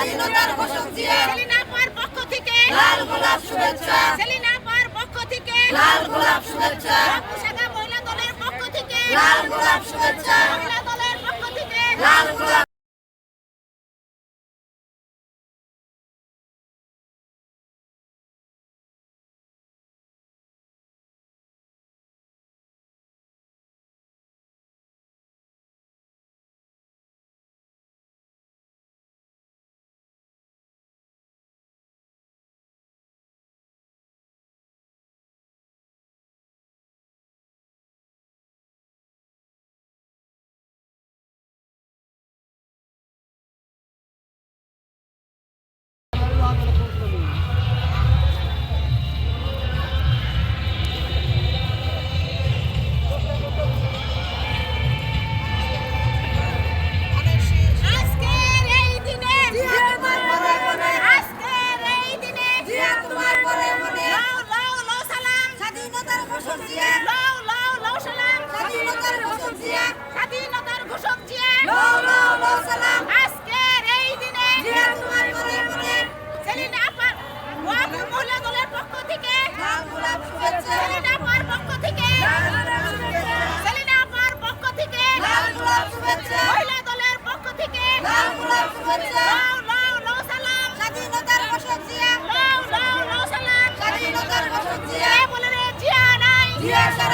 স্বাধীনতার ঘোষক জিয়া, সেলিনা আপার পক্ষ থেকে লাল গোলাপ শুভেচ্ছা, সেলিনা আপার পক্ষ থেকে লাল গোলাপ শুভেচ্ছা, পোশাকা মহিলা দলের পক্ষ থেকে লাল গোলাপ শুভেচ্ছা, মহিলা দলের পক্ষ থেকে লাল গোলাপ আজকের এই দিনে আজকের এই দিনে জিয়া তোমার পরে মনে, লাও লাও লাও সালাম স্বাধীনতার ঘোষক জিয়া, লাও লাও লাও সালাম স্বাধীনতার ঘোষক জিয়া, স্বাধীনতার ঘোষক জিয়া লাও লাও লাও সালাম, আজকের এই দিনে জিয়া তোমার পরে মনে, সেলিনা আপার মহিলা দলের পক্ষ থেকে লাল গোলাপ শুভেচ্ছা, সেলিনা আপার পক্ষ থেকে সেলিনা আপার পক্ষ থেকে লাল গোলাপ শুভেচ্ছা, মহিলা দলের পক্ষ থেকে লাল গোলাপ শুভেচ্ছা, লাও লাও লাও সালাম স্বাধীনতার ঘোষক জিয়া, লাও লাও লাও সালাম স্বাধীনতার ঘোষক জিয়া, বলে রে জিয়া নাই জিয়া সারা